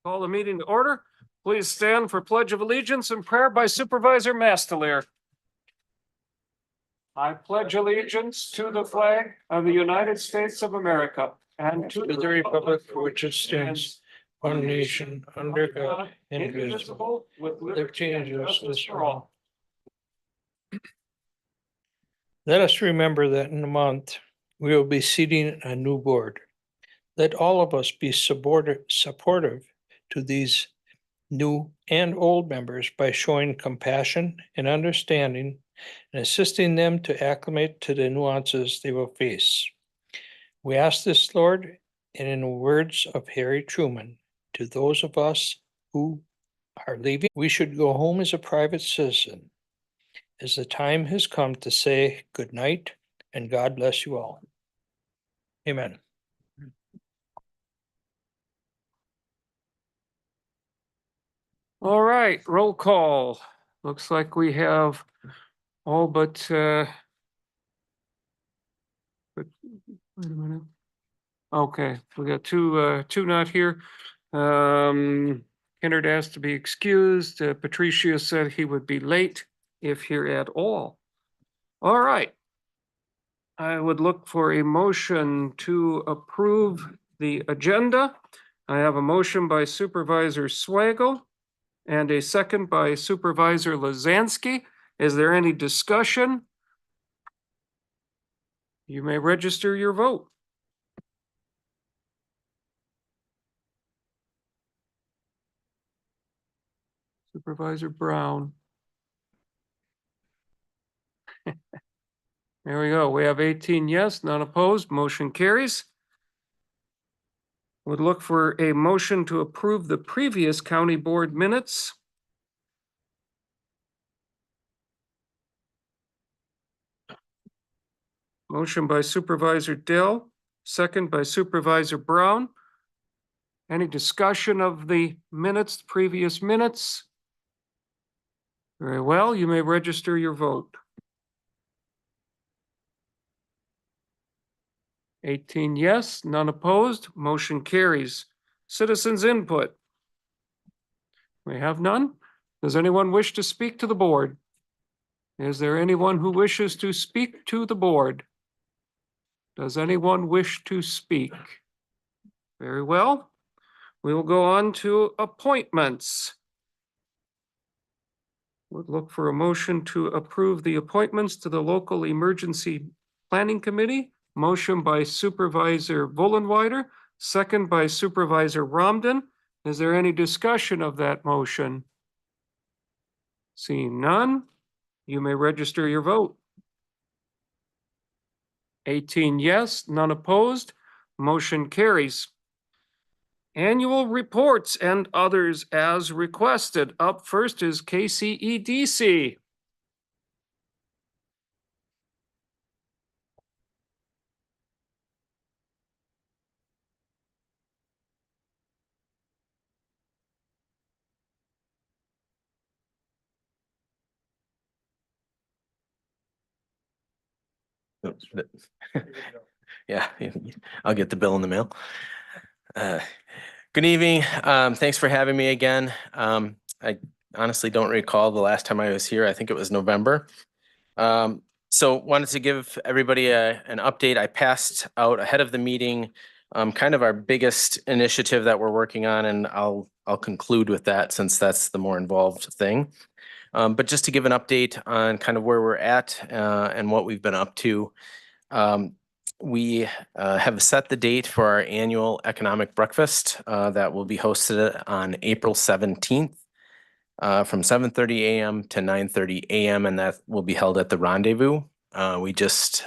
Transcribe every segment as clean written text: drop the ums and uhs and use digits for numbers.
Call the meeting to order. Please stand for Pledge of Allegiance and prayer by Supervisor Mastelier. I pledge allegiance to the flag of the United States of America and to the republic for which it stands, one nation, under God, indivisible, with liberty and justice for all. Let us remember that in a month, we will be seating a new board. Let all of us be supportive to these new and old members by showing compassion and understanding and assisting them to acclimate to the nuances they will face. We ask this, Lord, and in the words of Harry Truman, to those of us who are leaving, we should go home as a private citizen, as the time has come to say good night and God bless you all. Amen. All right, roll call. Looks like we have all but wait a minute. Okay, we got two not here. Kennard asked to be excused. Patricia said he would be late if here at all. All right. I would look for a motion to approve the agenda. I have a motion by Supervisor Swagel and a second by Supervisor Lazansky. Is there any discussion? You may register your vote. Supervisor Brown. There we go. We have 18 yes, none opposed. Motion carries. Would look for a motion to approve the previous county board minutes. Motion by Supervisor Dill, second by Supervisor Brown. Any discussion of the minutes, previous minutes? Very well, you may register your vote. 18 yes, none opposed, motion carries. Citizens input. We have none. Does anyone wish to speak to the board? Is there anyone who wishes to speak to the board? Does anyone wish to speak? Very well. We will go on to appointments. Would look for a motion to approve the appointments to the local emergency planning committee. Motion by Supervisor Vollenweider, second by Supervisor Romden. Is there any discussion of that motion? Seeing none, you may register your vote. 18 yes, none opposed, motion carries. Annual reports and others as requested. Up first is KCEDC. Yeah, I'll get the bill in the mail. Good evening. Thanks for having me again. I honestly don't recall the last time I was here. I think it was November. So wanted to give everybody an update. I passed out ahead of the meeting kind of our biggest initiative that we're working on, and I'll conclude with that since that's the more involved thing. But just to give an update on kind of where we're at and what we've been up to. We have set the date for our annual economic breakfast that will be hosted on April 17th from 7:30 a.m. to 9:30 a.m. and that will be held at the Rendezvous. We just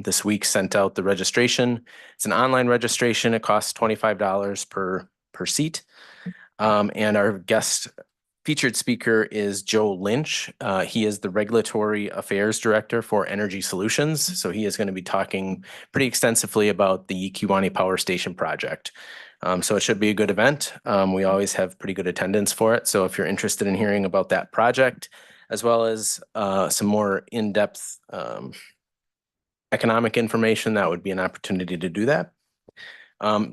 this week sent out the registration. It's an online registration. It costs $25 per seat. And our guest featured speaker is Joe Lynch. He is the Regulatory Affairs Director for Energy Solutions. So he is going to be talking pretty extensively about the Kewaunee Power Station project. So it should be a good event. We always have pretty good attendance for it. So if you're interested in hearing about that project, as well as some more in-depth economic information, that would be an opportunity to do that.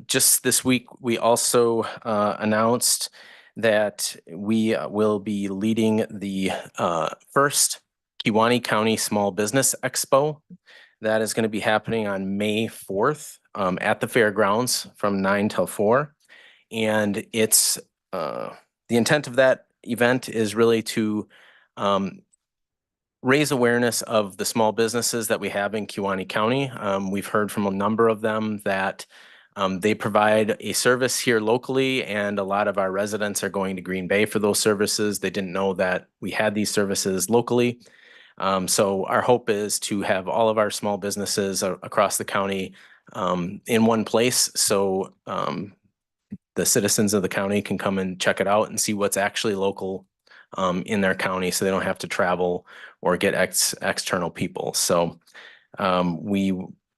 Just this week, we also announced that we will be leading the first Kewaunee County Small Business Expo. That is going to be happening on May 4th at the fairgrounds from 9 till 4. And it's the intent of that event is really to raise awareness of the small businesses that we have in Kewaunee County. We've heard from a number of them that they provide a service here locally, and a lot of our residents are going to Green Bay for those services. They didn't know that we had these services locally. So our hope is to have all of our small businesses across the county in one place. So the citizens of the county can come and check it out and see what's actually local in their county, so they don't have to travel or get external people. So we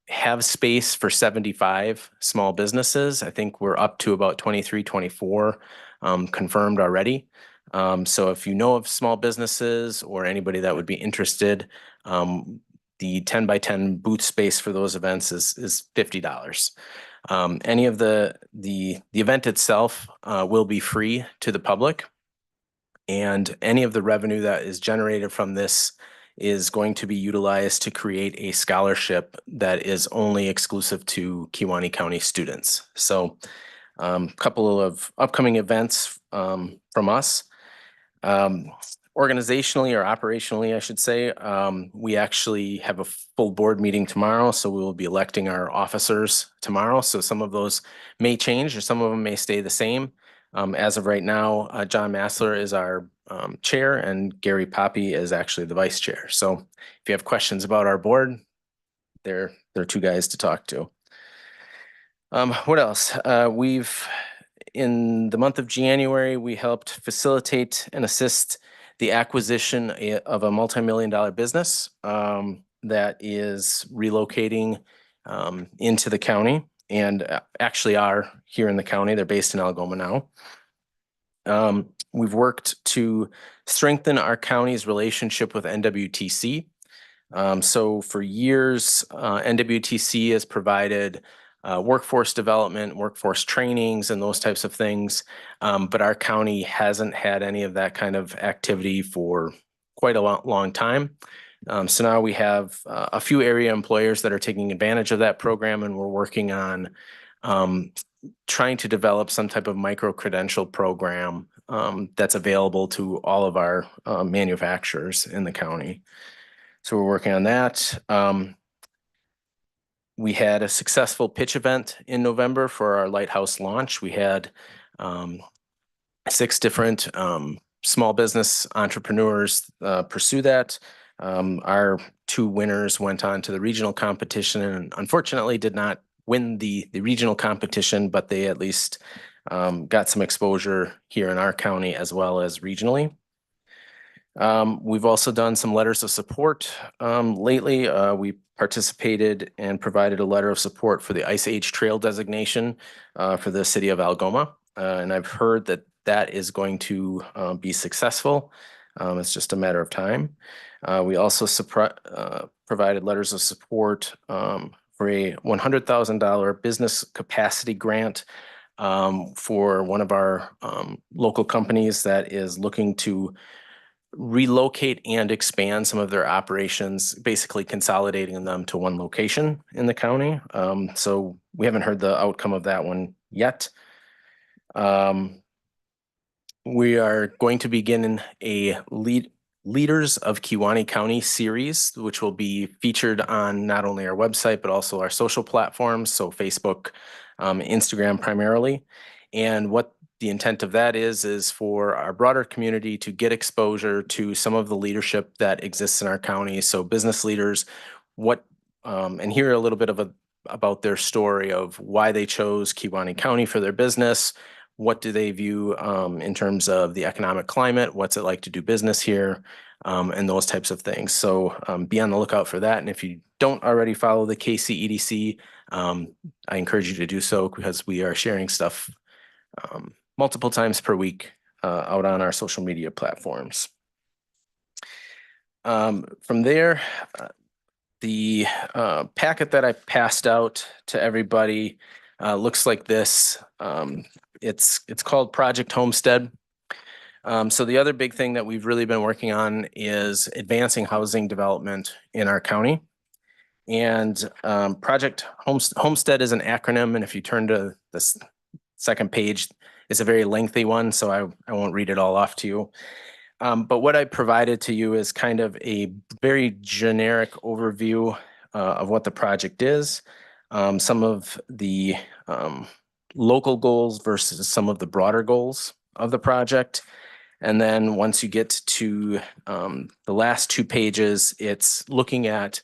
have space for 75 small businesses. I think we're up to about 23, 24 confirmed already. So if you know of small businesses or anybody that would be interested, the 10 by 10 booth space for those events is $50. Any of the event itself will be free to the public, and any of the revenue that is generated from this is going to be utilized to create a scholarship that is only exclusive to Kewaunee County students. So a couple of upcoming events from us. Organizationally or operationally, I should say, we actually have a full board meeting tomorrow, so we will be electing our officers tomorrow. So some of those may change, or some of them may stay the same. As of right now, John Massler is our chair, and Gary Poppy is actually the vice chair. So if you have questions about our board, they're two guys to talk to. What else? In the month of January, we helped facilitate and assist the acquisition of a multi-million-dollar business that is relocating into the county, and actually are here in the county. They're based in Algoma now. We've worked to strengthen our county's relationship with NWTC. So for years, NWTC has provided workforce development, workforce trainings, and those types of things. But our county hasn't had any of that kind of activity for quite a long time. So now we have a few area employers that are taking advantage of that program, and we're working on trying to develop some type of micro-credential program that's available to all of our manufacturers in the county. So we're working on that. We had a successful pitch event in November for our Lighthouse launch. We had 6 different small business entrepreneurs pursue that. Our 2 winners went on to the regional competition, and unfortunately did not win the regional competition, but they at least got some exposure here in our county as well as regionally. We've also done some letters of support lately. We participated and provided a letter of support for the Ice Age Trail designation for the city of Algoma. And I've heard that that is going to be successful. It's just a matter of time. We also provided letters of support for a $100,000 business capacity grant for one of our local companies that is looking to relocate and expand some of their operations, basically consolidating them to one location in the county. So we haven't heard the outcome of that one yet. We are going to begin a Leaders of Kewaunee County series, which will be featured on not only our website, but also our social platforms, so Facebook, Instagram primarily. And what the intent of that is for our broader community to get exposure to some of the leadership that exists in our county. So business leaders, and hear a little bit about their story of why they chose Kewaunee County for their business. What do they view in terms of the economic climate? What's it like to do business here? And those types of things. So be on the lookout for that. And if you don't already follow the KCEDC, I encourage you to do so, because we are sharing stuff multiple times per week out on our social media platforms. From there, the packet that I passed out to everybody looks like this. It's called Project Homestead. So the other big thing that we've really been working on is advancing housing development in our county. And Project Homestead is an acronym, and if you turn to this second page, it's a very lengthy one, so I won't read it all off to you. But what I provided to you is kind of a very generic overview of what the project is, some of the local goals versus some of the broader goals of the project. And then once you get to the last 2 pages, it's looking at,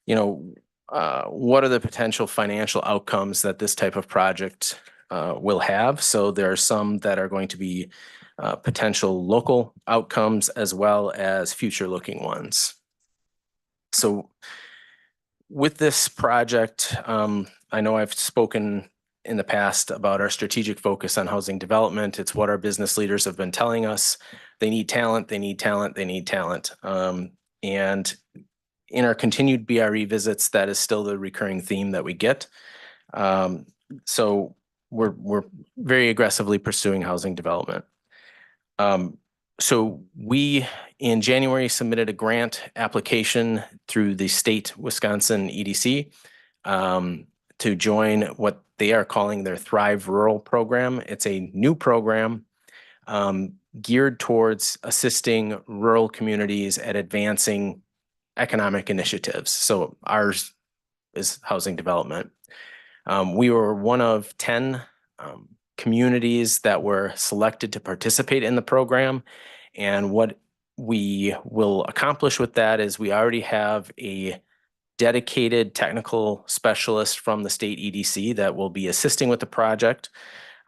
what are the potential financial outcomes that this type of project will have. So there are some that are going to be potential local outcomes as well as future-looking ones. So with this project, I know I've spoken in the past about our strategic focus on housing development. It's what our business leaders have been telling us. They need talent, they need talent, they need talent. And in our continued BRE visits, that is still the recurring theme that we get. So we're very aggressively pursuing housing development. So we, in January, submitted a grant application through the state Wisconsin EDC to join what they are calling their Thrive Rural program. It's a new program geared towards assisting rural communities at advancing economic initiatives. So ours is housing development. We were one of 10 communities that were selected to participate in the program. And what we will accomplish with that is we already have a dedicated technical specialist from the state EDC that will be assisting with the project.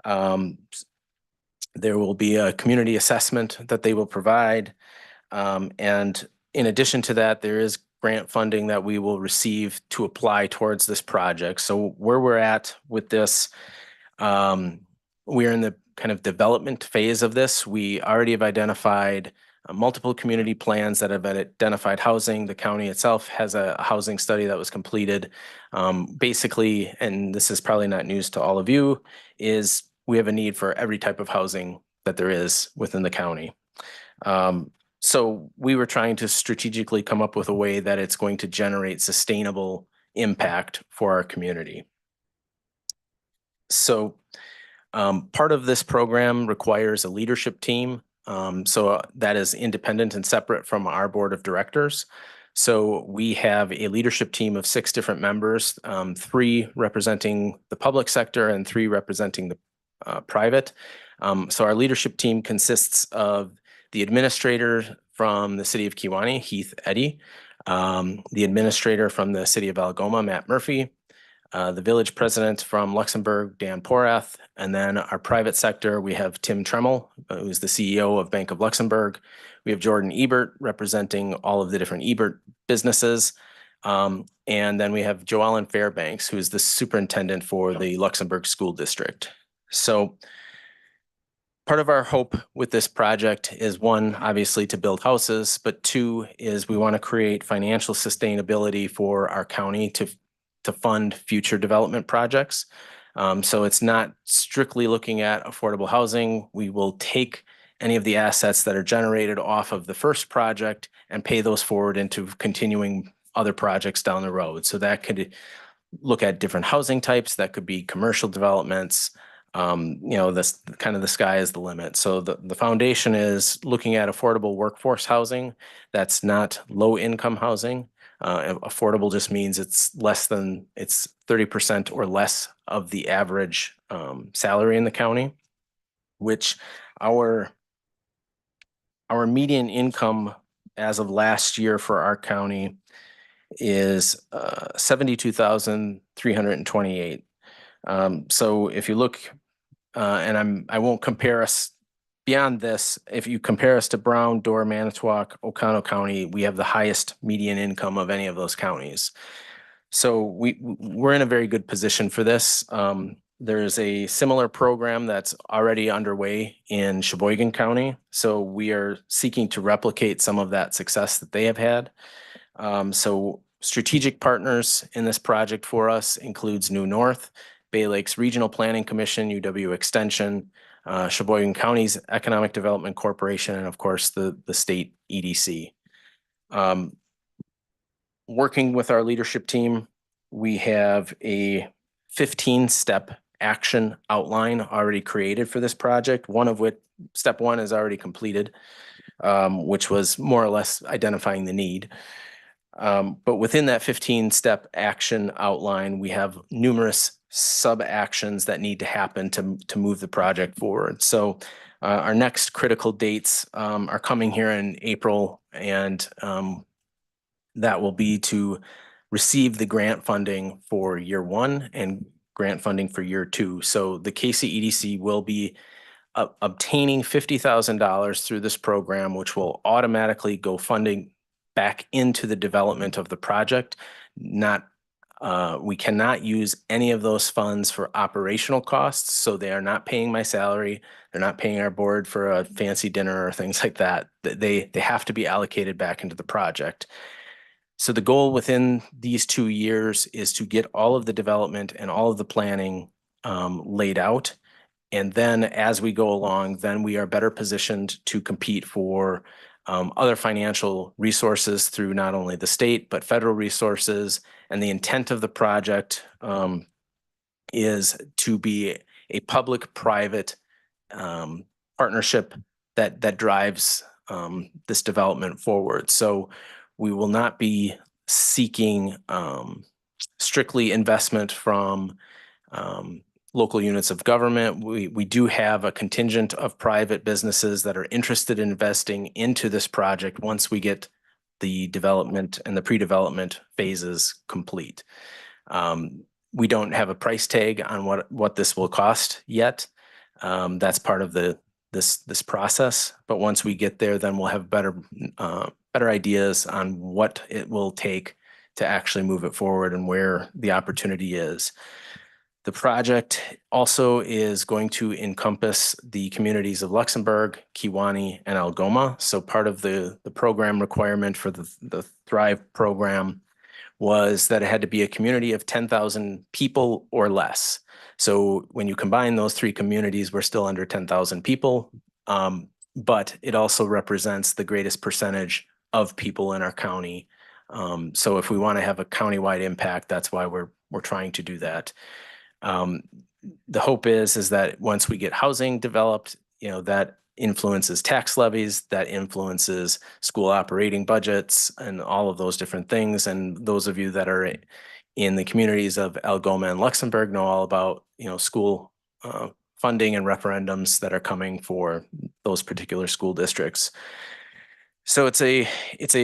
There will be a community assessment that they will provide. And in addition to that, there is grant funding that we will receive to apply towards this project. So where we're at with this, we're in the kind of development phase of this. We already have identified multiple community plans that have identified housing. The county itself has a housing study that was completed. Basically, and this is probably not news to all of you, is we have a need for every type of housing that there is within the county. So we were trying to strategically come up with a way that it's going to generate sustainable impact for our community. So part of this program requires a leadership team. So that is independent and separate from our board of directors. So we have a leadership team of 6 different members, 3 representing the public sector and 3 representing the private. So our leadership team consists of the administrator from the city of Kewaunee, Heath Eddy, the administrator from the city of Algoma, Matt Murphy, the village president from Luxembourg, Dan Porath, and then our private sector, we have Tim Tremmel, who's the CEO of Bank of Luxembourg. We have Jordan Ebert representing all of the different Ebert businesses. And then we have Joellen Fairbanks, who is the superintendent for the Luxembourg School District. So part of our hope with this project is 1, obviously to build houses, but 2 is we want to create financial sustainability for our county to fund future development projects. So it's not strictly looking at affordable housing. We will take any of the assets that are generated off of the first project and pay those forward into continuing other projects down the road. So that could look at different housing types. That could be commercial developments. This kind of the sky is the limit. So the foundation is looking at affordable workforce housing. That's not low income housing. Affordable just means it's 30% or less of the average salary in the county, which our median income as of last year for our county is $72,328. So if you look, and I won't compare us beyond this. If you compare us to Brown, Door, Manitowoc, Oconto County, we have the highest median income of any of those counties. So we're in a very good position for this. There's a similar program that's already underway in Sheboygan County. So we are seeking to replicate some of that success that they have had. So strategic partners in this project for us includes New North. Bay Lakes Regional Planning Commission, UW Extension, Sheboygan County's Economic Development Corporation, and of course, the state EDC. Working with our leadership team, we have a 15-step action outline already created for this project, one of which, step one, is already completed, which was more or less identifying the need. But within that 15-step action outline, we have numerous sub-actions that need to happen to move the project forward. So our next critical dates are coming here in April, and that will be to receive the grant funding for year one and grant funding for year two. So the KCEDC will be obtaining $50,000 through this program, which will automatically go funding back into the development of the project. We cannot use any of those funds for operational costs, so they are not paying my salary. They're not paying our board for a fancy dinner or things like that. They have to be allocated back into the project. So the goal within these 2 years is to get all of the development and all of the planning laid out. And then as we go along, then we are better positioned to compete for other financial resources through not only the state, but federal resources. And the intent of the project is to be a public-private partnership that drives this development forward. So we will not be seeking strictly investment from local units of government. We do have a contingent of private businesses that are interested in investing into this project once we get the development and the pre-development phases complete. We don't have a price tag on what this will cost yet. That's part of this process. But once we get there, then we'll have better ideas on what it will take to actually move it forward and where the opportunity is. The project also is going to encompass the communities of Luxembourg, Kewaunee, and Algoma. So part of the program requirement for the Thrive program was that it had to be a community of 10,000 people or less. So when you combine those three communities, we're still under 10,000 people, but it also represents the greatest percentage of people in our county. So if we want to have a countywide impact, that's why we're trying to do that. The hope is that once we get housing developed, that influences tax levies, that influences school operating budgets and all of those different things. And those of you that are in the communities of Algoma and Luxembourg know all about, school funding and referendums that are coming for those particular school districts. So it's a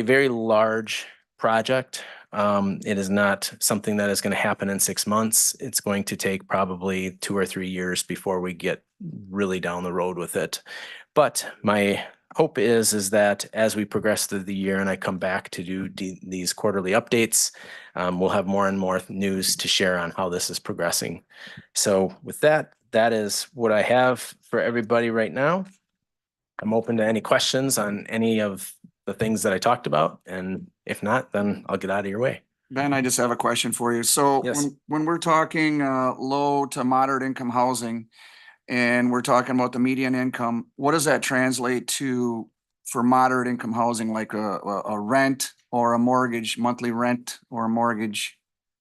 very large project. It is not something that is going to happen in 6 months. It's going to take probably 2 or 3 years before we get really down the road with it. But my hope is that as we progress through the year and I come back to do these quarterly updates, we'll have more and more news to share on how this is progressing. So with that is what I have for everybody right now. I'm open to any questions on any of the things that I talked about. And if not, then I'll get out of your way. Ben, I just have a question for you. So Yes. when we're talking low to moderate income housing and we're talking about the median income, what does that translate to for moderate income housing, like a rent or a mortgage, monthly rent or a mortgage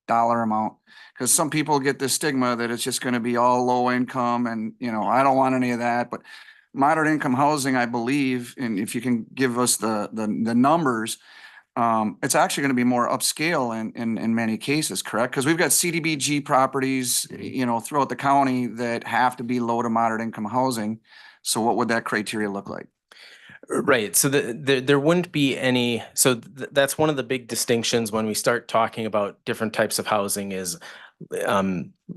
dollar amount? Because some people get the stigma that it's just going to be all low income and, I don't want any of that. But moderate income housing, I believe, and if you can give us the numbers, it's actually going to be more upscale in many cases, correct? Because we've got CDBG properties, throughout the county that have to be low to moderate income housing. So what would that criteria look like? Right. So there wouldn't be any. So that's one of the big distinctions when we start talking about different types of housing is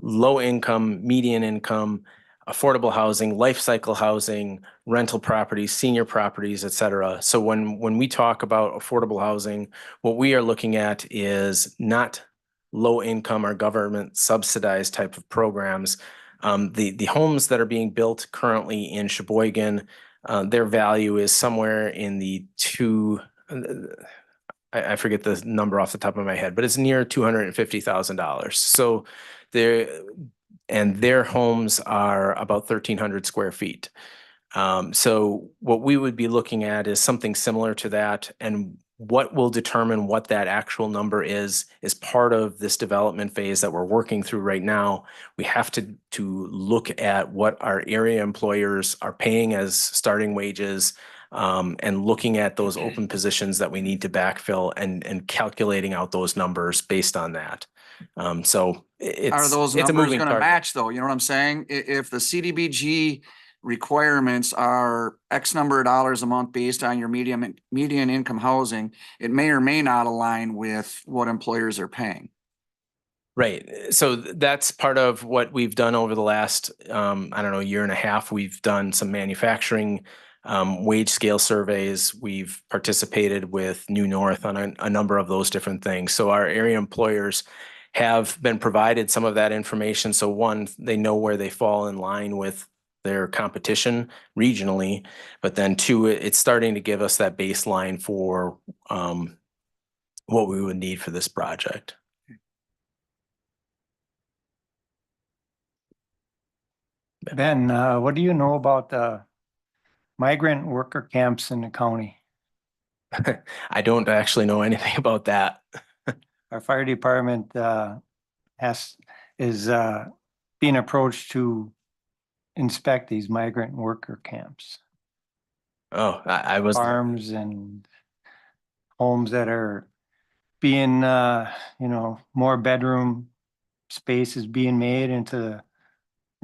low income, median income, affordable housing, life cycle housing, rental properties, senior properties, et cetera. So when we talk about affordable housing, what we are looking at is not low income or government subsidized type of programs. The homes that are being built currently in Sheboygan, their value is somewhere in the I forget the number off the top of my head, but it's near $250,000. So and their homes are about 1,300 square feet. So what we would be looking at is something similar to that, and what will determine what that actual number is part of this development phase that we're working through right now. We have to look at what our area employers are paying as starting wages, and looking at those open positions that we need to backfill and calculating out those numbers based on that. So Are those it's a numbers moving gonna target. match though? You know what I'm saying? If the CDBG requirements are X number of dollars a month based on your median income housing, it may or may not align with what employers are paying. Right. So that's part of what we've done over the last, I don't know, year and a half. We've done some manufacturing wage scale surveys. We've participated with New North on a number of those different things. So our area employers have been provided some of that information. So one, they know where they fall in line with their competition regionally, but then two, it's starting to give us that baseline for what we would need for this project. Ben, what do you know about the migrant worker camps in the county? I don't actually know anything about that. Our fire department is being approached to inspect these migrant worker camps, Oh, I was, farms and homes that are being, more bedroom space is being made into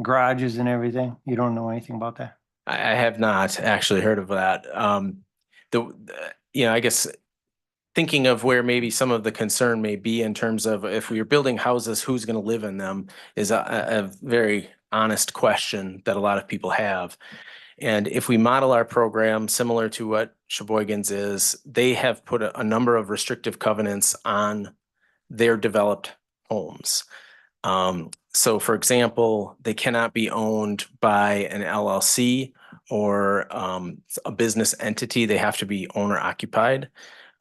garages and everything. You don't know anything about that? I have not actually heard of that. I guess thinking of where maybe some of the concern may be in terms of if we are building houses, who's going to live in them is a very honest question that a lot of people have. And if we model our program similar to what Sheboygan's is, they have put a number of restrictive covenants on their developed homes. So for example, they cannot be owned by an LLC or a business entity. They have to be owner occupied.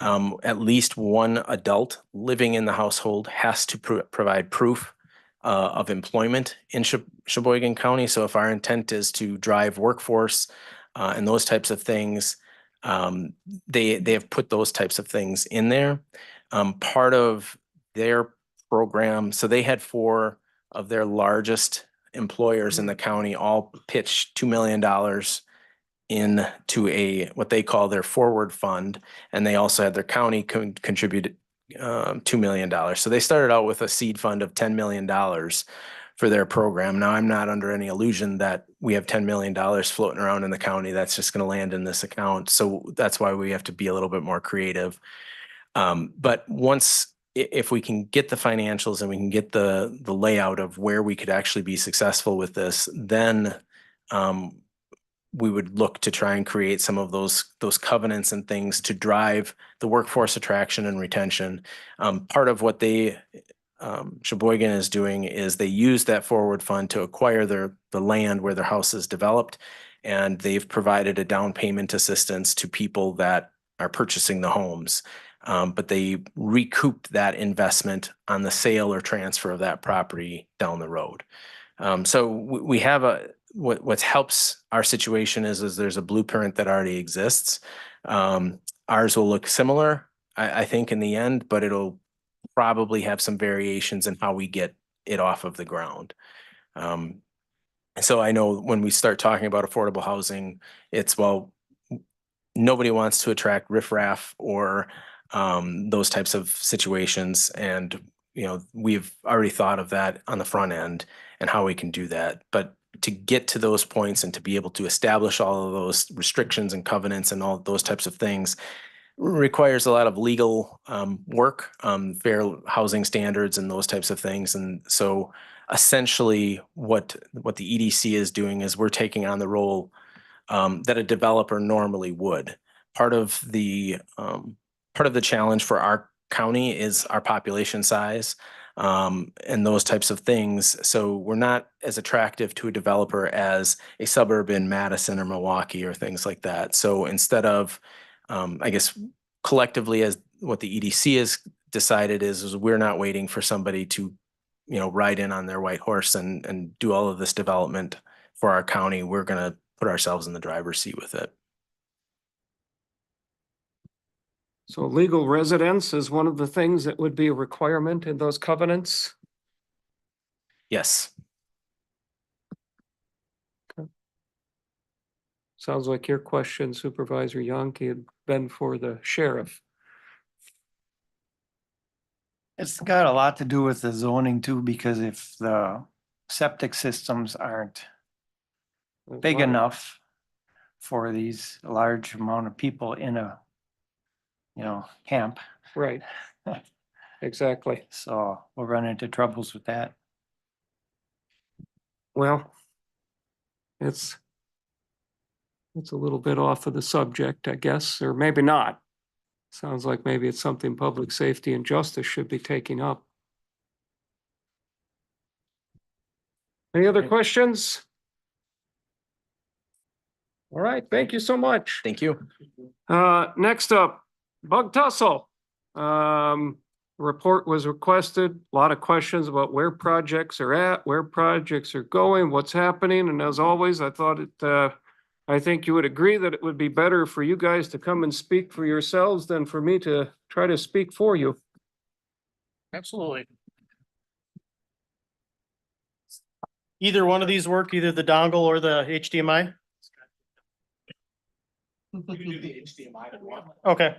At least one adult living in the household has to provide proof of employment in Sheboygan County. So if our intent is to drive workforce and those types of things, they have put those types of things in there. Part of their program, so they had 4 of their largest employers in the county all pitch $2 million into what they call their forward fund, and they also had their county contribute $2 million. So they started out with a seed fund of $10 million for their program. Now, I'm not under any illusion that we have $10 million floating around in the county that's just going to land in this account. So that's why we have to be a little bit more creative. But if we can get the financials and we can get the layout of where we could actually be successful with this, then we would look to try and create some of those covenants and things to drive the workforce attraction and retention. Part of what Sheboygan is doing is they use that forward fund to acquire the land where their house is developed, and they've provided a down payment assistance to people that are purchasing the homes. But they recouped that investment on the sale or transfer of that property down the road. So we have what helps our situation is there's a blueprint that already exists. Ours will look similar, I think, in the end, but it'll probably have some variations in how we get it off of the ground. So I know when we start talking about affordable housing, it's, well, nobody wants to attract riffraff or those types of situations. And, we've already thought of that on the front end and how we can do that. But to get to those points and to be able to establish all of those restrictions and covenants and all those types of things requires a lot of legal work, fair housing standards and those types of things. And so essentially what the EDC is doing is we're taking on the role that a developer normally would. Part of the challenge for our county is our population size and those types of things. So we're not as attractive to a developer as a suburb in Madison or Milwaukee or things like that. So instead of, I guess, collectively, as what the EDC has decided is we're not waiting for somebody to ride in on their white horse and do all of this development for our county, we're gonna put ourselves in the driver's seat with it. So legal residence is one of the things that would be a requirement in those covenants. Yes. Sounds like your question, Supervisor Yonke, had been for the sheriff. It's got a lot to do with the zoning too, because if the septic systems aren't big enough for these large amount of people in a, camp, Right. Exactly. so we'll run into troubles with that. Well, it's a little bit off of the subject, I guess, or maybe not. Sounds like maybe it's something public safety and justice should be taking up. Any other questions? All right, thank you so much. Thank you. Next up, bug tussle. Report was requested, a lot of questions about where projects are at, where projects are going, what's happening, and as always, I thought I think you would agree that it would be better for you guys to come and speak for yourselves than for me to try to speak for you. Absolutely. Either one of these work, either the dongle or the HDMI? Okay.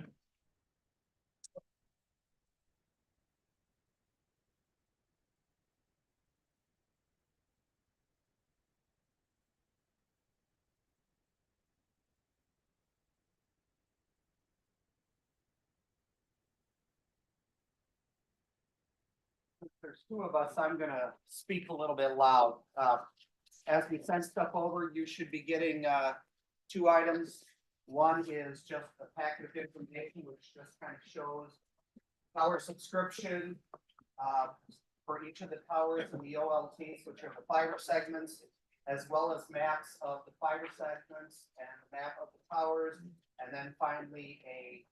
There's two of us, I'm gonna speak a little bit loud. As we send stuff over, you should be getting, two items. One is just a packet of information, which just kind of shows tower subscription, for each of the towers and the OLTs, which are the fiber segments, as well as maps of the fiber segments and the map of the towers. And then finally, a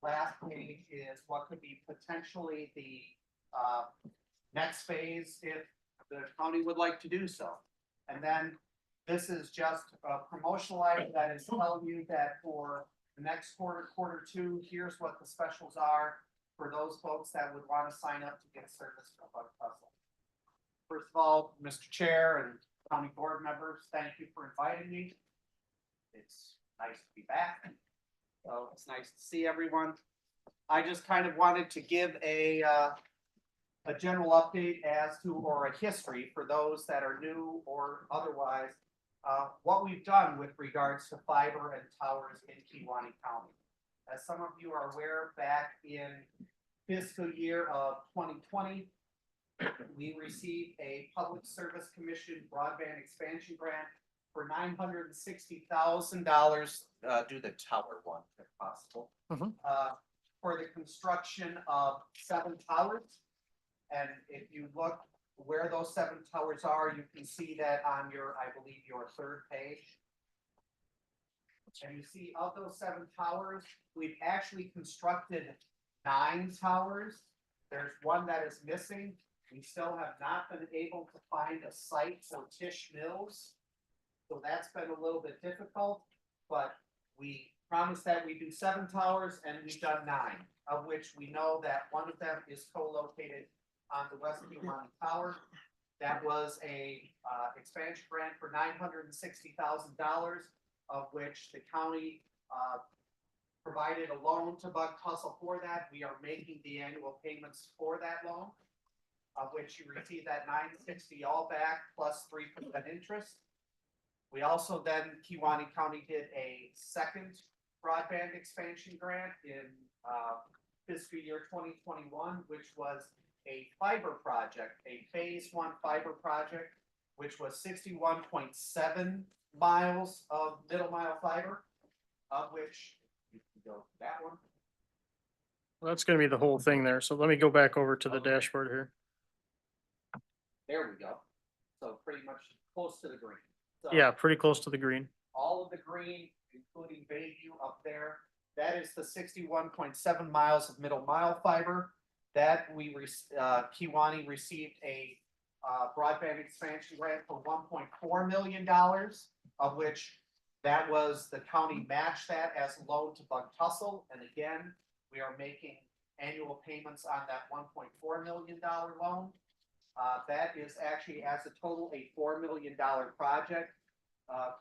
last page is what could be potentially the, next phase if the county would like to do so. And then this is just a promotional item that is telling you that for the next quarter two, here's what the specials are for those folks that would want to sign up to get service from Bug Tussle. First of all, Mr. Chair and county board members, thank you for inviting me. It's nice to be back. So it's nice to see everyone. I just kind of wanted to give a general update as to, or a history for those that are new or otherwise, what we've done with regards to fiber and towers in Kewaunee County. As some of you are aware, back in fiscal year of 2020, we received a Public Service Commission broadband expansion grant for $960,000, do the tower one if possible, for the construction of 7 towers. And if you look where those 7 towers are, you can see that on your, I believe, your 3rd page. And you see of those 7 towers, we've actually constructed 9 towers. There's one that is missing. We still have not been able to find a site for Tish Mills. So that's been a little bit difficult, but we promised that we do 7 towers and we've done 9, of which we know that one of them is co-located on the West Kewaunee Tower. That was a expansion grant for $960,000, of which the county provided a loan to Bug Tussle for that. We are making the annual payments for that loan, of which you receive that $960 all back plus 3% interest. We also then, Kewaunee County did a second broadband expansion grant in fiscal year 2021, which was a fiber project, a phase 1 fiber project, which was 61.7 miles of middle mile fiber, of which you can go to that one. Well, that's gonna be the whole thing there. So let me go back over to the Okay. dashboard here. There we go. So pretty much close to the green. So Yeah, pretty close to the green. all of the green, including Bayview up there, that is the 61.7 miles of middle mile fiber. that Kewaunee received a broadband expansion grant for $1.4 million, of which that was the county matched that as a loan to Bug Tussle. And again, we are making annual payments on that $1.4 million loan. That is actually as a total a $4 million project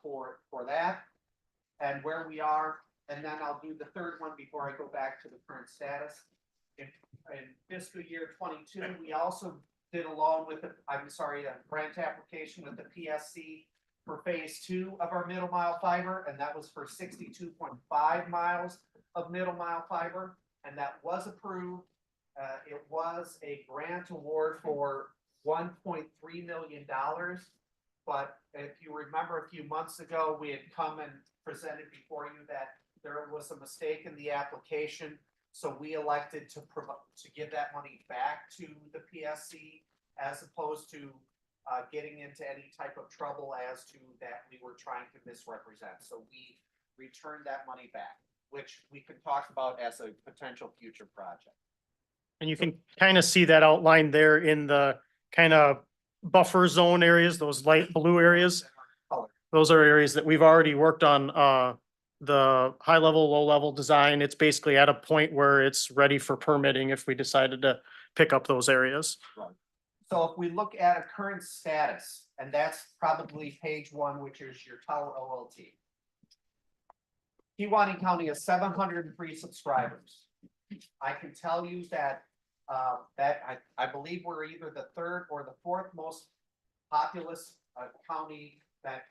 for that. And where we are, and then I'll do the third one before I go back to the current status. In fiscal year 22, we also did a loan with a grant application with the PSC for phase 2 of our middle mile fiber, and that was for 62.5 miles of middle mile fiber, and that was approved. It was a grant award for $1.3 million. But if you remember a few months ago, we had come and presented before you that there was a mistake in the application. So we elected to give that money back to the PSC as opposed to getting into any type of trouble as to that we were trying to misrepresent. So we returned that money back, which we can talk about as a potential future project. And you can kind of see that outlined there in the kind of buffer zone areas, those light blue areas. Those are areas that we've already worked on, the high level, low level design. It's basically at a point where it's ready for permitting if we decided to pick up those areas. Right. So if we look at a current status, and that's probably page 1, which is your tower OLT. Kewaunee County has 703 subscribers. I can tell you that I believe we're either the 3rd or the 4th most populous county, that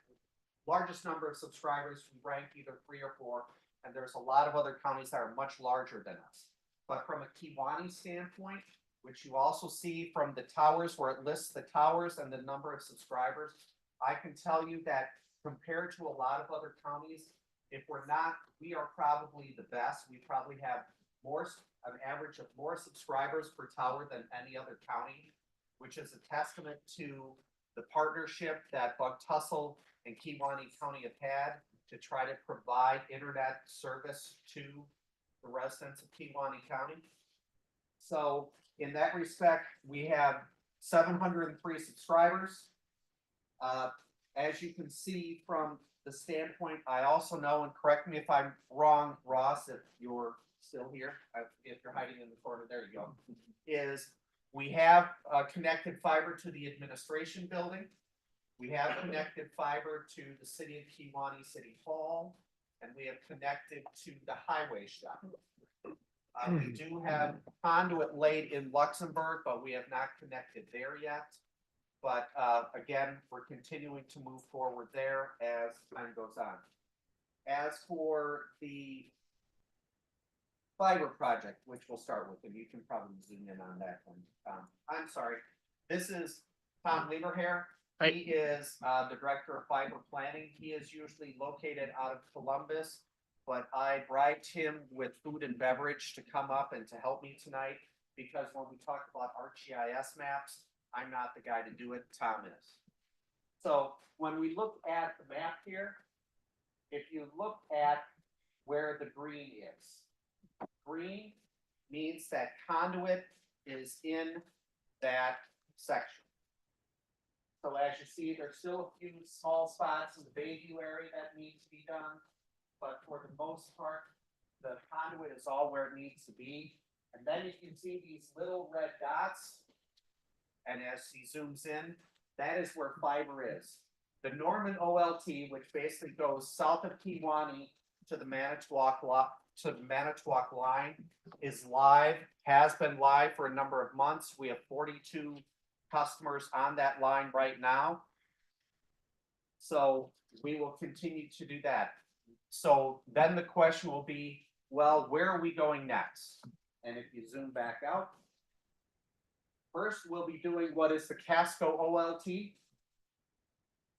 largest number of subscribers. We rank either 3 or 4, and there's a lot of other counties that are much larger than us. But from a Kewaunee standpoint, which you also see from the towers where it lists the towers and the number of subscribers, I can tell you that compared to a lot of other counties, if we're not, we are probably the best. We probably have an average of more subscribers per tower than any other county, which is a testament to the partnership that Bug Tussle and Kewaunee County have had to try to provide internet service to the residents of Kewaunee County. So in that respect, we have 703 subscribers. As you can see from the standpoint, I also know, and correct me if I'm wrong, Ross, if you're still here, if you're hiding in the corner, there you go, is we have connected fiber to the administration building. We have connected fiber to the city of Kewaunee City Hall, and we have connected to the highway shop. We do have conduit laid in Luxembourg, but we have not connected there yet. But again, we're continuing to move forward there as time goes on. As for the fiber project, which we'll start with, and you can probably zoom in on that one. I'm sorry, this is Tom Lieberherr. He is the director of fiber planning. He is usually located out of Columbus, but I bribed him with food and beverage to come up and to help me tonight, because when we talk about ArcGIS maps, I'm not the guy to do it, Tom is. So when we look at the map here, if you look at where the green is, green means that conduit is in that section. So as you see, there's still a few small spots in the Bayview area that need to be done, but for the most part, the conduit is all where it needs to be. And then you can see these little red dots, and as he zooms in, that is where fiber is. The Norman OLT, which basically goes south of Kewaunee to the Manitowoc line, is live, has been live for a number of months. We have 42 customers on that line right now. So we will continue to do that. So then the question will be, well, where are we going next? And if you zoom back out, first we'll be doing what is the Casco OLT.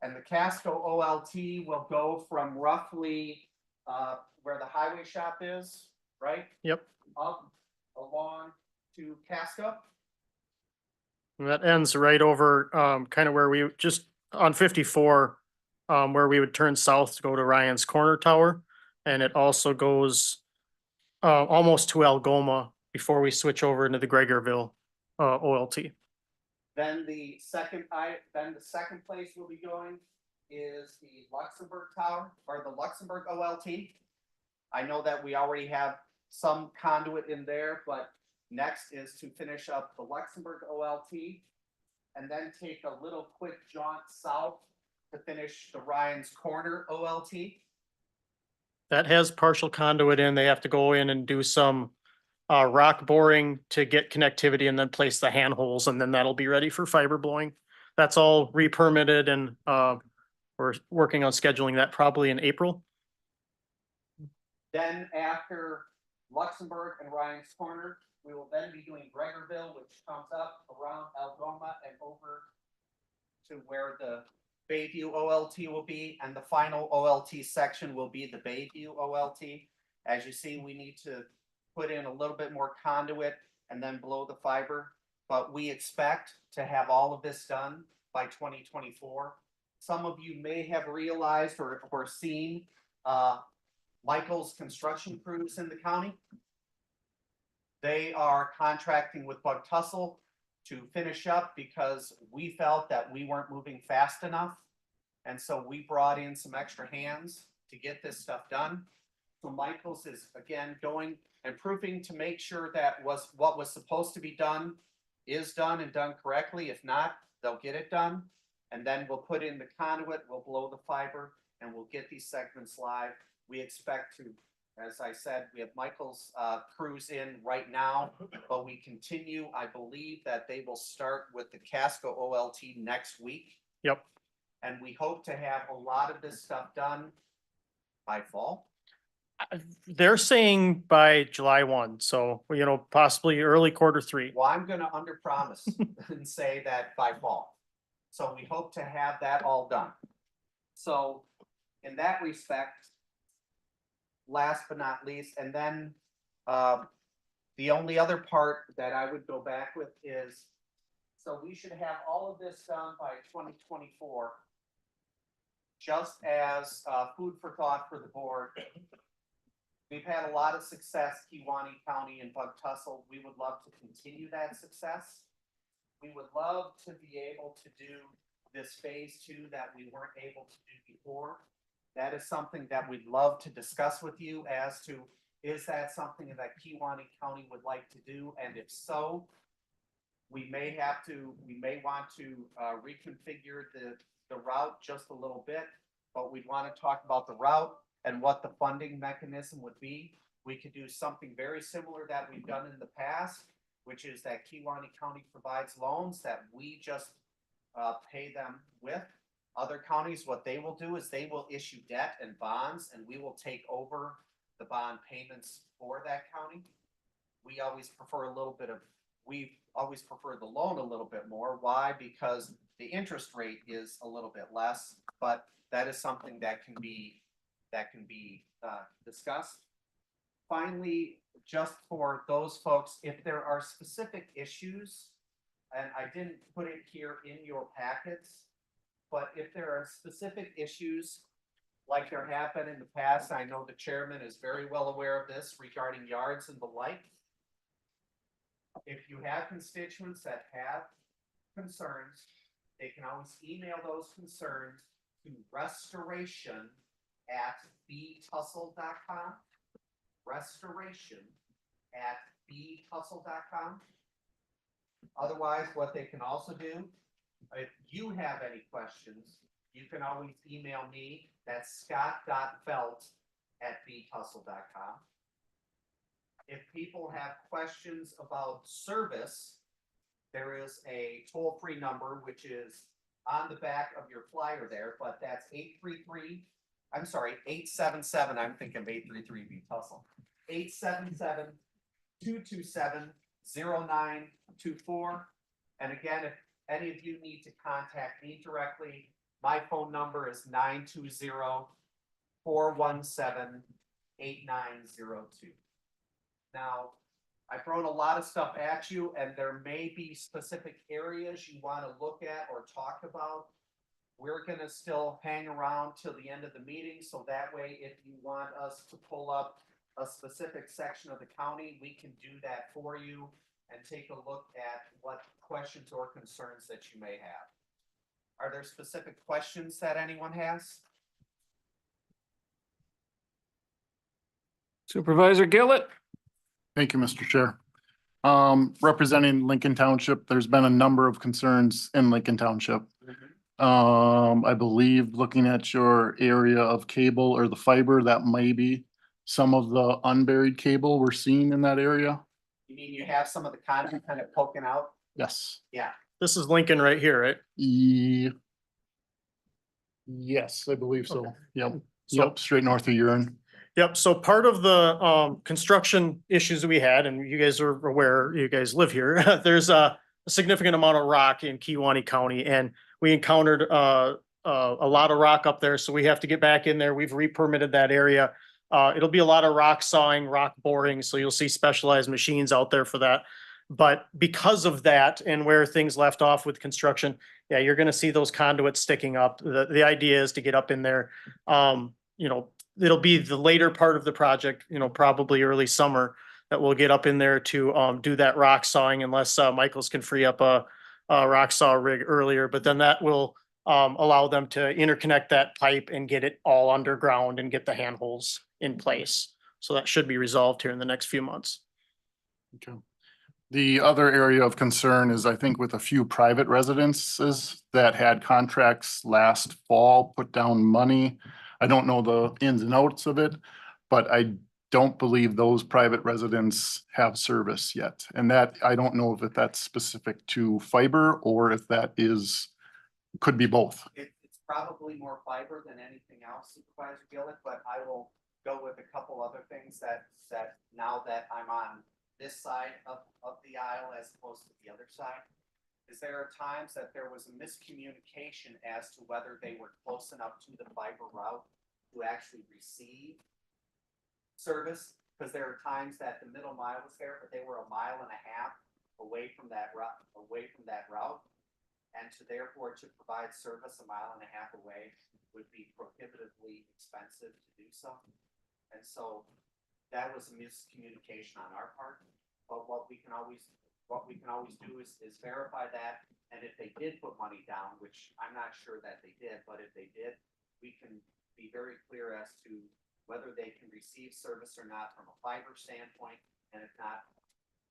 And the Casco OLT will go from roughly where the highway shop is, right? Yep. Up along to Casco. And that ends right over, kind of where we just on 54, where we would turn south to go to Ryan's Corner Tower. And it also goes almost to Algoma before we switch over into the Gregerville OLT. Then the second place we'll be going is the Luxembourg Tower or the Luxembourg OLT. I know that we already have some conduit in there, but next is to finish up the Luxembourg OLT and then take a little quick jaunt south to finish the Ryan's Corner OLT. That has partial conduit in. They have to go in and do some rock boring to get connectivity and then place the handholds, and then that'll be ready for fiber blowing. That's all re-permitted, and we're working on scheduling that probably in April. Then after Luxembourg and Ryan's Corner, we will then be doing Gregerville, which comes up around Algoma and over to where the Bayview OLT will be, and the final OLT section will be the Bayview OLT. As you see, we need to put in a little bit more conduit and then blow the fiber, but we expect to have all of this done by 2024. Some of you may have realized or seen Michael's construction crews in the county. They are contracting with Bug Tussle to finish up because we felt that we weren't moving fast enough. And so we brought in some extra hands to get this stuff done. So Michael's is again going and proving to make sure that what was supposed to be done is done and done correctly. If not, they'll get it done. And then we'll put in the conduit, we'll blow the fiber, and we'll get these segments live. We expect to, as I said, we have Michael's crews in right now, but we continue. I believe that they will start with the Casco OLT next week. Yep. And we hope to have a lot of this stuff done by fall. They're saying by July 1, so possibly early Q3. Well, I'm gonna under promise and say that by fall. So we hope to have that all done. So in that respect, last but not least, and then the only other part that I would go back with is, so we should have all of this done by 2024. Just as food for thought for the board. We've had a lot of success, Kewaunee County and Bug Tussle. We would love to continue that success. We would love to be able to do this phase 2 that we weren't able to do before. That is something that we'd love to discuss with you as to, is that something that Kewaunee County would like to do? And if so, we may want to reconfigure the route just a little bit, but we'd want to talk about the route and what the funding mechanism would be. We could do something very similar that we've done in the past, which is that Kewaunee County provides loans that we just pay them with. Other counties, what they will do is they will issue debt and bonds, and we will take over the bond payments for that county. We always prefer the loan a little bit more. Why? Because the interest rate is a little bit less, but that is something that can be discussed. Finally, just for those folks, if there are specific issues, and I didn't put it here in your packets, but if there are specific issues like there have been in the past, I know the chairman is very well aware of this regarding yards and the like. If you have constituents that have concerns, they can always email those concerns to restoration@btussle.com. restoration@btussle.com. Otherwise, what they can also do, if you have any questions, you can always email me. That's scott.felt@btussle.com. If people have questions about service, there is a toll-free number, which is on the back of your flyer there, but that's 877, I'm thinking of 833 B-Tussle. 877-227-0924. And again, if any of you need to contact me directly, my phone number is 920-417-8902. Now, I've thrown a lot of stuff at you, and there may be specific areas you want to look at or talk about. We're going to still hang around till the end of the meeting, so that way if you want us to pull up a specific section of the county, we can do that for you and take a look at what questions or concerns that you may have. Are there specific questions that anyone has? Supervisor Gillett? Thank you, Mr. Chair. Representing Lincoln Township, there's been a number of concerns in Lincoln Township. I believe looking at your area of cable or the fiber, that may be some of the unburied cable we're seeing in that area. You mean you have some of the conduit kind of poking out? Yes. Yeah, This is Lincoln right here, right? Yes, I believe so. Yep. So- Yep, straight north of urine. Yep, so part of the construction issues that we had, and you guys are aware, you guys live here, there's a significant amount of rock in Kewaunee County, and we encountered a lot of rock up there, so we have to get back in there. We've re-permitted that area. It'll be a lot of rock sawing, rock boring, so you'll see specialized machines out there for that. But because of that and where things left off with construction, yeah, you're gonna see those conduits sticking up. The idea is to get up in there. You know, it'll be the later part of the project, you know, probably early summer, that we'll get up in there to do that rock sawing unless Michaels can free up a rock saw rig earlier. But then that will allow them to interconnect that pipe and get it all underground and get the handholds in place. So that should be resolved here in the next few months. Okay. The other area of concern is, I think, with a few private residences that had contracts last fall, put down money. I don't know the ins and outs of it, but I don't believe those private residents have service yet. And that, I don't know if that's specific to fiber or if that is, could be both. it's probably more fiber than anything else, Supervisor Gillett, but I will go with a couple other things that now that I'm on this side of the aisle as opposed to the other side, is there are times that there was a miscommunication as to whether they were close enough to the fiber route to actually receive service, because there are times that the middle mile was there, but they were 1.5 miles away from that route. And to therefore to provide service 1.5 miles away would be prohibitively expensive to do so. And so that was a miscommunication on our part, but what we can always do is verify that. And if they did put money down, which I'm not sure that they did, but if they did, we can be very clear as to whether they can receive service or not from a fiber standpoint, and if not,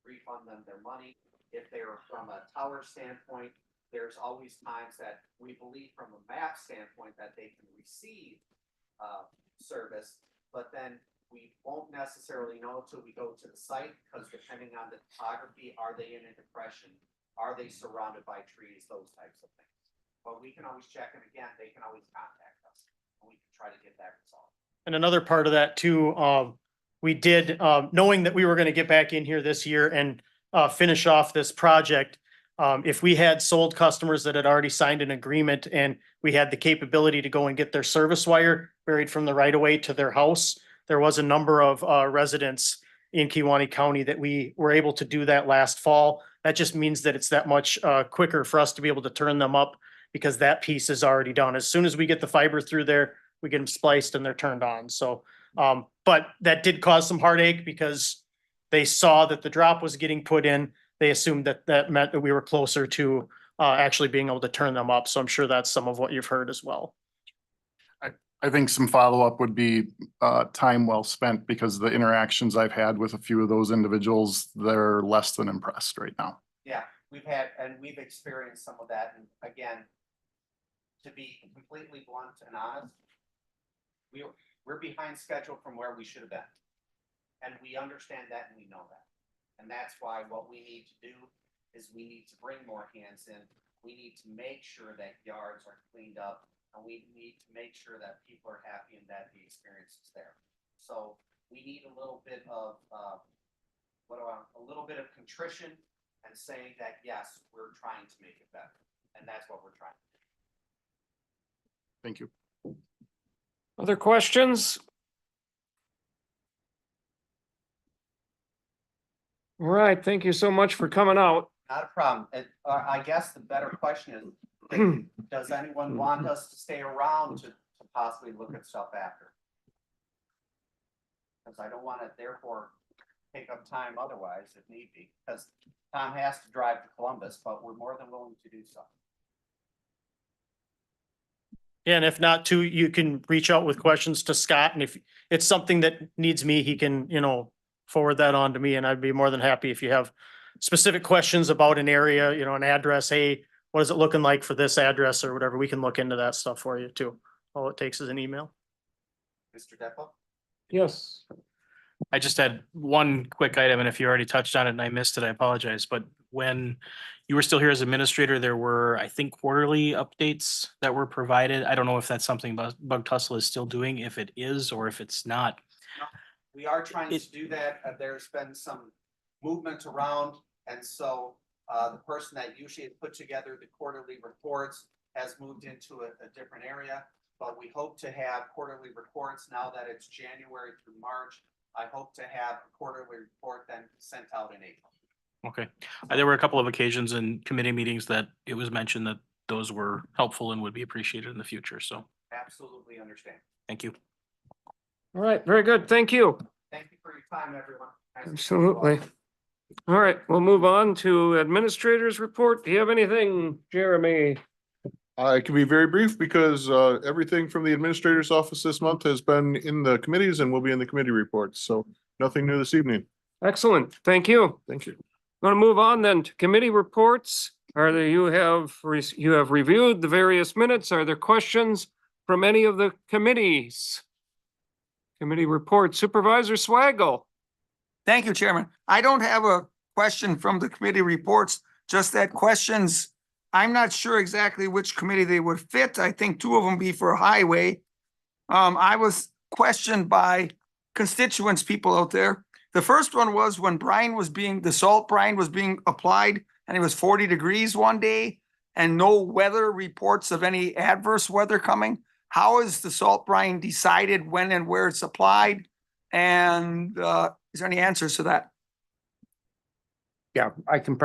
refund them their money. If they're from a tower standpoint, there's always times that we believe from a map standpoint that they can receive service, but then we won't necessarily know until we go to the site, because depending on the topography, are they in a depression? Are they surrounded by trees? Those types of things. But we can always check, and again, they can always contact us, and we can try to get that resolved. And another part of that too, we did, knowing that we were gonna get back in here this year and finish off this project. If we had sold customers that had already signed an agreement and we had the capability to go and get their service wire buried from the right of way to their house, there was a number of residents in Kewaunee County that we were able to do that last fall. That just means that it's that much quicker for us to be able to turn them up, because that piece is already done. As soon as we get the fiber through there, we get them spliced and they're turned on. So, but that did cause some heartache because they saw that the drop was getting put in. They assumed that that meant that we were closer to actually being able to turn them up. So I'm sure that's some of what you've heard as well. I think some follow-up would be time well spent, because the interactions I've had with a few of those individuals, they're less than impressed right now. Yeah, we've experienced some of that, and again, to be completely blunt and honest, we're behind schedule from where we should have been. And we understand that and we know that. And that's why what we need to do is we need to bring more hands in. We need to make sure that yards are cleaned up, and we need to make sure that people are happy and that the experience is there. So we need a little bit of contrition and saying that, yes, we're trying to make it better. And that's what we're trying to do. Thank you. Other questions? All right, thank you so much for coming out. Not a problem. I guess the better question is, does anyone want us to stay around to possibly look at stuff after? Because I don't want to therefore take up time otherwise if need be, because Tom has to drive to Columbus, but we're more than willing to do so. Yeah, and if not too, you can reach out with questions to Scott, and if it's something that needs me, he can, forward that on to me, and I'd be more than happy if you have specific questions about an area, an address, hey, what is it looking like for this address or whatever, we can look into that stuff for you too. All it takes is an email. Mr. Depo? Yes. I just had one quick item, and if you already touched on it and I missed it, I apologize. But when you were still here as administrator, there were, I think, quarterly updates that were provided. I don't know if that's something Bug Tussle is still doing, if it is, or if it's not. We are trying to do that. There's been some movement around, and so the person that usually put together the quarterly reports has moved into a different area. But we hope to have quarterly reports now that it's January through March. I hope to have a quarterly report then sent out in April. Okay. There were a couple of occasions in committee meetings that it was mentioned that those were helpful and would be appreciated in the future. So Absolutely understand. thank you. All right, very good. Thank you. Thank you for your time, everyone. Nice to meet you all. Absolutely. All right, we'll move on to administrators report. Do you have anything, Jeremy? I can be very brief because everything from the administrator's office this month has been in the committees and will be in the committee reports. So nothing new this evening. Excellent. Thank you. Thank you. Going to move on then to committee reports. You have reviewed the various minutes. Are there questions from any of the committees? Committee report, Supervisor Swaggle. Thank you, Chairman. I don't have a question from the committee reports, just that questions. I'm not sure exactly which committee they would fit. I think two of them be for highway. I was questioned by constituents, people out there. The first one was when the salt brine was being applied and it was 40 degrees one day and no weather reports of any adverse weather coming. How is the salt brine decided when and where it's applied? And is there any answers to that? Yeah, I can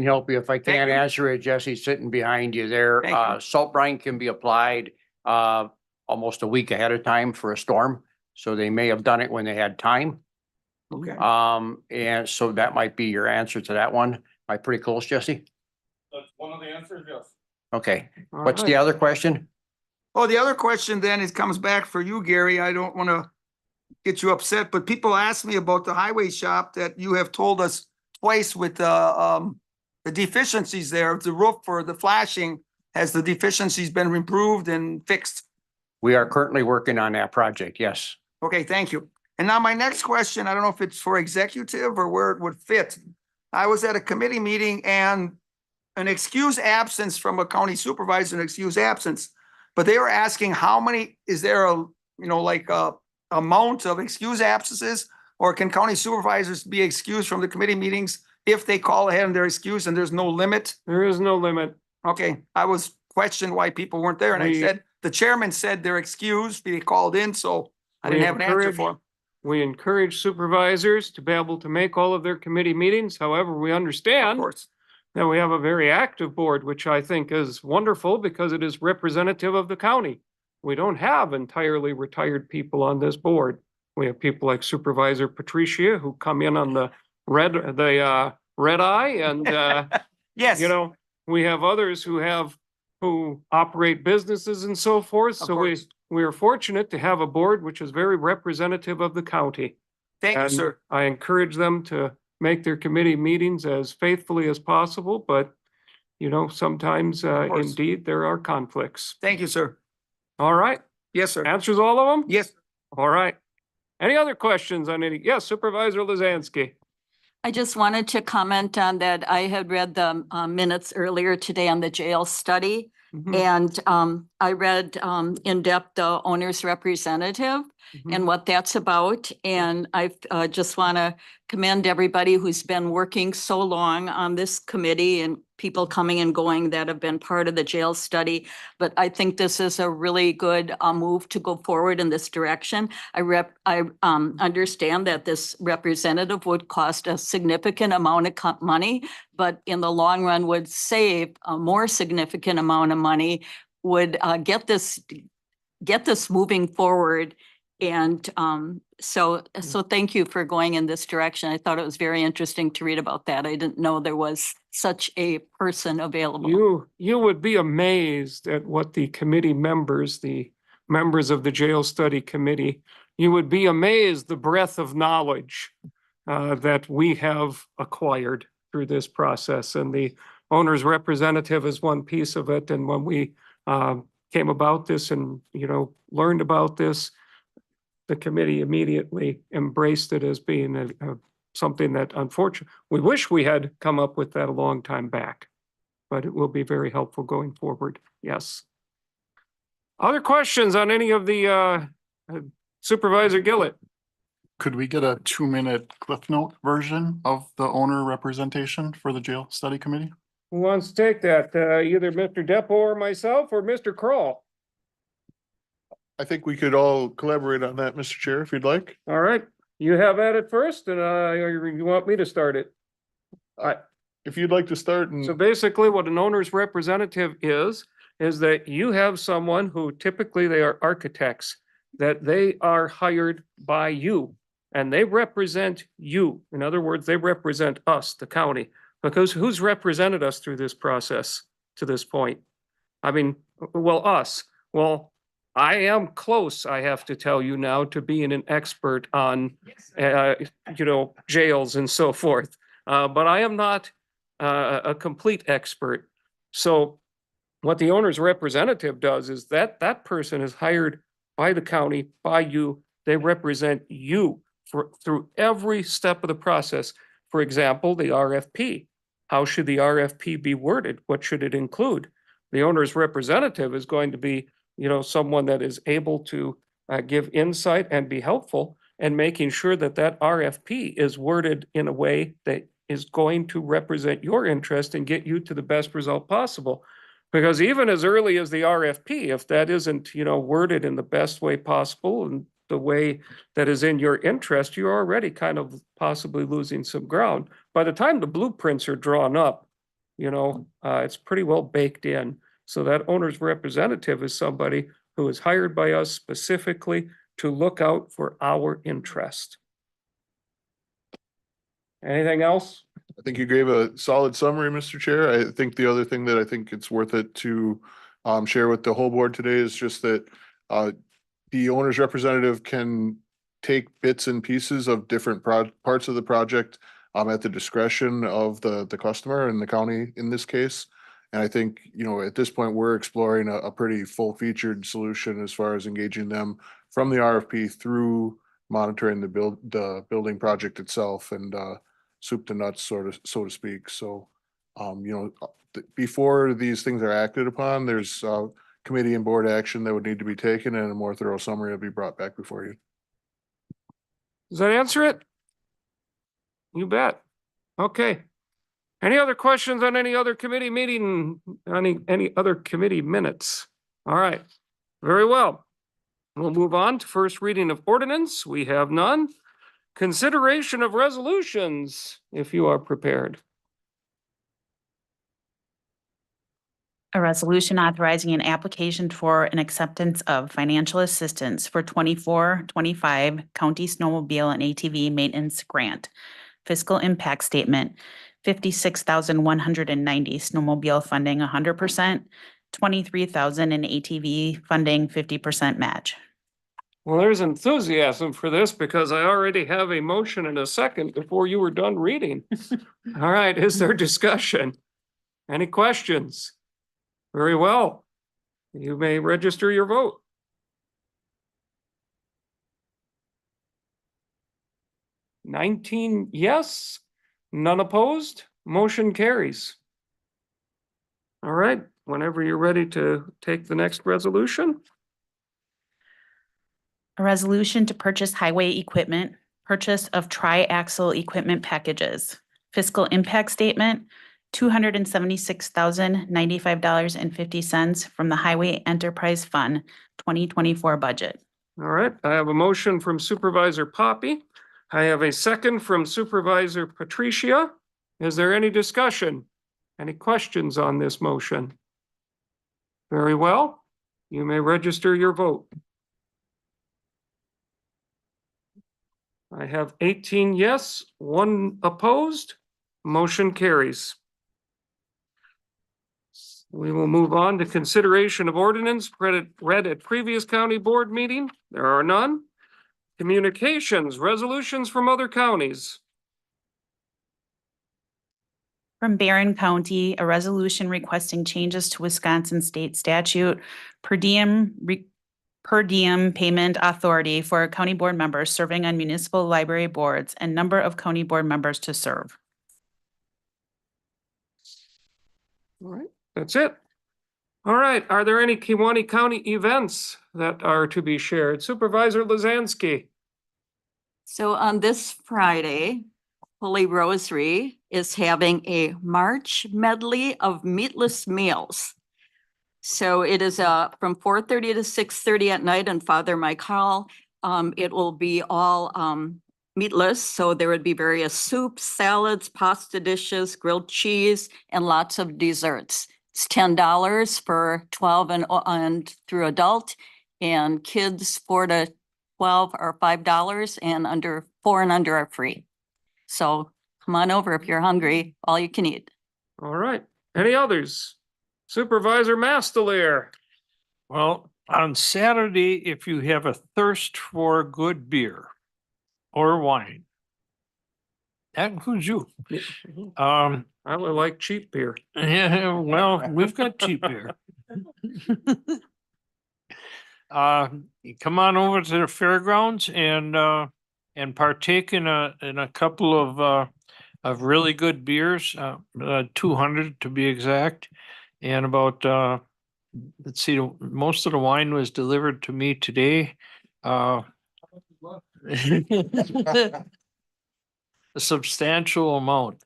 help you. If I can't answer it, Jesse's sitting behind you there. Thank you. Salt brine can be applied almost a week ahead of time for a storm. So they may have done it when they had time. Okay. And so that might be your answer to that one. Am I pretty close, Jesse? That's one of the answers, yes. Okay. All What's right. the other question? Oh, the other question then is comes back for you, Gary. I don't want to get you upset, but people ask me about the highway shop that you have told us twice with the deficiencies there. The roof or the flashing, has the deficiencies been improved and fixed? We are currently working on that project. Yes. Okay, thank you. And now my next question, I don't know if it's for executive or where it would fit. I was at a committee meeting and an excused absence from a county supervisor, an excused absence. But they were asking how many, is there a, amount of excused absences? Or can county supervisors be excused from the committee meetings if they call ahead and they're excused and there's no limit? There is no limit. Okay, I was questioned why people weren't there and I said, the chairman said they're excused, they called in, so I didn't have an answer for them. We encourage supervisors to be able to make all of their committee meetings. However, we Of understand course. that we have a very active board, which I think is wonderful because it is representative of the county. We don't have entirely retired people on this board. We have people like Supervisor Patricia who come in on the red eye and, Yes. we have others who operate businesses and so forth. Of So course. we are fortunate to have a board which is very representative of the county. Thank you, And sir. I encourage them to make their committee meetings as faithfully as possible, but sometimes course. indeed there are conflicts. Thank you, sir. All right, Yes, sir. answers all of them? Yes. All right. Any other questions on any? Yes, Supervisor Lizansky. I just wanted to comment on that. I had read the minutes earlier today on the jail study. Mhm, And I read in depth the owner's representative mhm. and what that's about. And I just want to commend everybody who's been working so long on this committee and people coming and going that have been part of the jail study. But I think this is a really good move to go forward in this direction. I understand that this representative would cost a significant amount of money, but in the long run would save a more significant amount of money, would get this moving forward And so thank you for going in this direction. I thought it was very interesting to read about that. I didn't know there was such a person available. You would be amazed at what the committee members, the members of the jail study committee, you would be amazed the breadth of knowledge that we have acquired through this process. And the owner's representative is one piece of it. And when we came about this and, learned about this, the committee immediately embraced it as being something that unfortunately, we wish we had come up with that a long time back, but it will be very helpful going forward. Yes. Other questions on any of the Supervisor Gillett? Could we get a 2-minute Cliff Note version of the owner representation for the jail study committee? Who wants to take that? Either Mr. Depo or myself or Mr. Kroll? I think we could all collaborate on that, Mr. Chair, if you'd like. All right, you have at it first, and you want me to start it? If you'd like to start and. So basically what an owner's representative is that you have someone who typically they are architects, that they are hired by you and they represent you. In other words, they represent us, the county, because who's represented us through this process to this point? I mean, well, us. Well, I am close, I have to tell you now, to being an expert on, jails and so forth. But I am not a complete expert. So what the owner's representative does is that person is hired by the county, by you. They represent you through every step of the process. For example, the RFP. How should the RFP be worded? What should it include? The owner's representative is going to be, someone that is able to give insight and be helpful and making sure that that RFP is worded in a way that is going to represent your interest and get you to the best result possible. Because even as early as the RFP, if that isn't, worded in the best way possible and the way that is in your interest, you're already kind of possibly losing some ground. By the time the blueprints are drawn up, it's pretty well baked in. So that owner's representative is somebody who is hired by us specifically to look out for our interest. Anything else? I think you gave a solid summary, Mr. Chair. I think the other thing that I think it's worth it to share with the whole board today is just that the owner's representative can take bits and pieces of different parts of the project at the discretion of the customer and the county in this case. And I think, at this point, we're exploring a pretty full-featured solution as far as engaging them from the RFP through monitoring the building project itself and soup to nuts, so to speak. So, before these things are acted upon, there's committee and board action that would need to be taken, and a more thorough summary will be brought back before you. Does that answer it? You bet. Okay. Any other questions on any other committee meeting, any other committee minutes? All right, very well. We'll move on to first reading of ordinance. We have none. Consideration of resolutions, if you are prepared. A resolution authorizing an application for an acceptance of financial assistance for 24-25 county snowmobile and ATV maintenance grant. Fiscal impact statement, 56,190 snowmobile funding 100%, 23,000 in ATV funding 50% match. Well, there's enthusiasm for this because I already have a motion and a second before you were done reading. All right, is there discussion? Any questions? Very well. You may register your vote. $19 yes, none opposed, motion carries. All right, whenever you're ready to take the next resolution. A resolution to purchase highway equipment, purchase of tri-axle equipment packages. Fiscal impact statement, $276,095.50 from the Highway Enterprise Fund 2024 budget. All right, I have a motion from Supervisor Poppy. I have a second from Supervisor Patricia. Is there any discussion? Any questions on this motion? Very well, you may register your vote. I have 18 yes, 1 opposed. Motion carries. We will move on to consideration of ordinance read at previous county board meeting. There are none. Communications, resolutions from other counties. From Barron County, a resolution requesting changes to Wisconsin State Statute per diem payment authority for county board members serving on municipal library boards and number of county board members to serve. All right, that's it. All right, are there any Kewaunee County events that are to be shared? Supervisor Lazansky. So on this Friday, Holy Rosary is having a March medley of meatless meals. So it is from 4:30 to 6:30 at night in Father Mike Hall. It will be all meatless, so there would be various soups, salads, pasta dishes, grilled cheese, and lots of desserts. It's $10 for 12 and through adult, and kids 4 to 12 are $5, and under 4 and under are free. So come on over if you're hungry, all you can eat. All right, any others? Supervisor Mastelier. Well, on Saturday, if you have a thirst for good beer or wine, that includes you. I would like cheap beer. Yeah, well, we've got cheap beer. You come on over to the fairgrounds and partake in a couple of really good beers, 200 to be exact, and about let's see, most of the wine was delivered to me today. A substantial amount.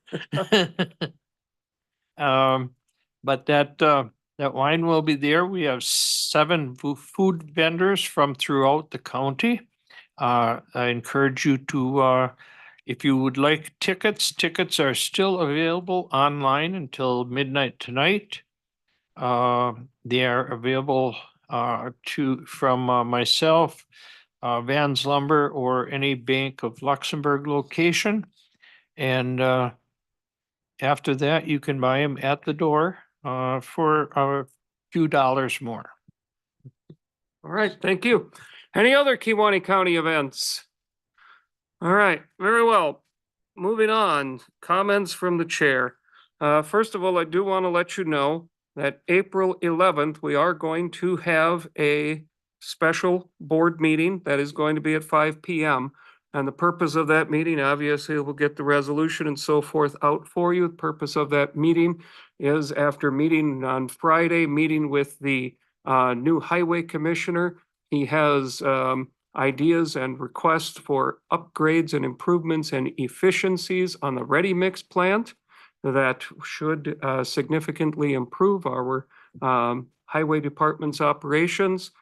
But that wine will be there. We have 7 food vendors from throughout the county. I encourage you to, if you would like tickets, tickets are still available online until midnight tonight. They are available from myself, Van's Lumber, or any Bank of Luxembourg location. And after that, you can buy them at the door for a few dollars more. All right, thank you. Any other Kewaunee County events? All right, very well. Moving on, comments from the chair. First of all, I do want to let you know that April 11th, we are going to have a special board meeting that is going to be at 5 p.m. And the purpose of that meeting, obviously, we'll get the resolution and so forth out for you. The purpose of that meeting is after meeting on Friday, meeting with the new highway commissioner. He has ideas and requests for upgrades and improvements and efficiencies on the ready mix plant that should significantly improve our highway department's operations.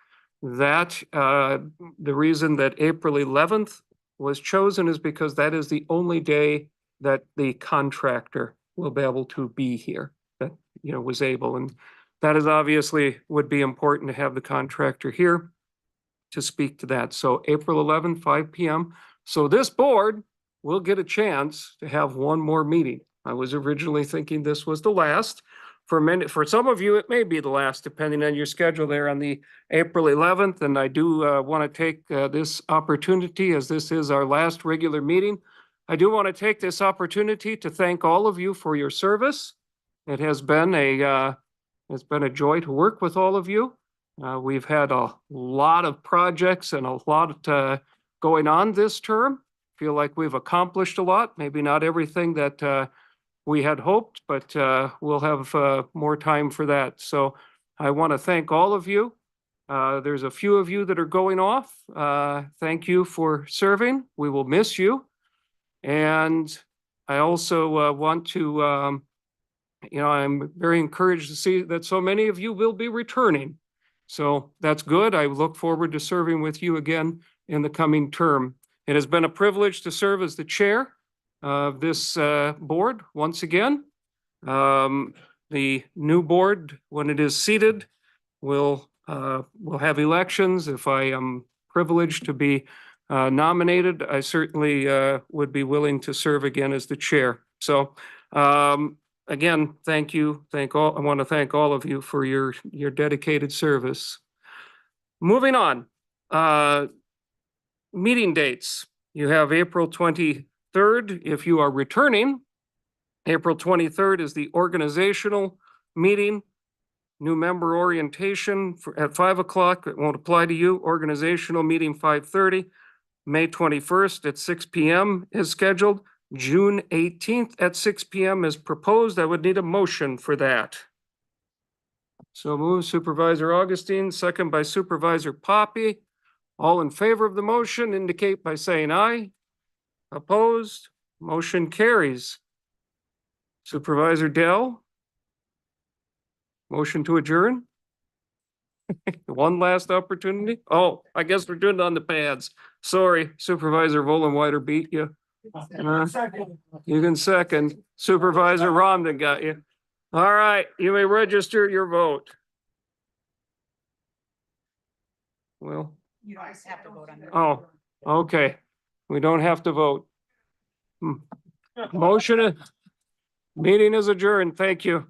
That the reason that April 11th was chosen is because that is the only day that the contractor will be able to be here, that, you know, was able. And that is obviously would be important to have the contractor here to speak to that. So April 11th, 5 p.m. So this board will get a chance to have one more meeting. I was originally thinking this was the last. For some of you, it may be the last, depending on your schedule there on the April 11th. And I do want to take this opportunity, as this is our last regular meeting. I do want to take this opportunity to thank all of you for your service. It has been a joy to work with all of you. We've had a lot of projects and a lot going on this term. Feel like we've accomplished a lot, maybe not everything that we had hoped, but we'll have more time for that. So I want to thank all of you. There's a few of you that are going off. Thank you for serving. We will miss you. And I also want to, I'm very encouraged to see that so many of you will be returning. So that's good. I look forward to serving with you again in the coming term. It has been a privilege to serve as the chair of this board once again. The new board, when it is seated, will have elections. If I am privileged to be nominated, I certainly would be willing to serve again as the chair. So again, thank you. I want to thank all of you for your dedicated service. Moving on, meeting dates. You have April 23rd if you are returning. April 23rd is the organizational meeting. New member orientation at 5 o'clock. It won't apply to you. Organizational meeting 5:30. May 21st at 6 PM is scheduled. June 18th at 6 PM is proposed. I would need a motion for that. So move Supervisor Augustine, second by Supervisor Poppy. All in favor of the motion indicate by saying aye. Opposed, motion carries. Supervisor Dell? Motion to adjourn? One last opportunity? Oh, I guess we're doing it on the pads. Sorry, Supervisor Vollenweider beat you. You can second. Supervisor Romden got you. All right, you may register your vote. Well, You don't have to vote on it. oh, okay. We don't have to vote. Motion, meeting is adjourned. Thank you.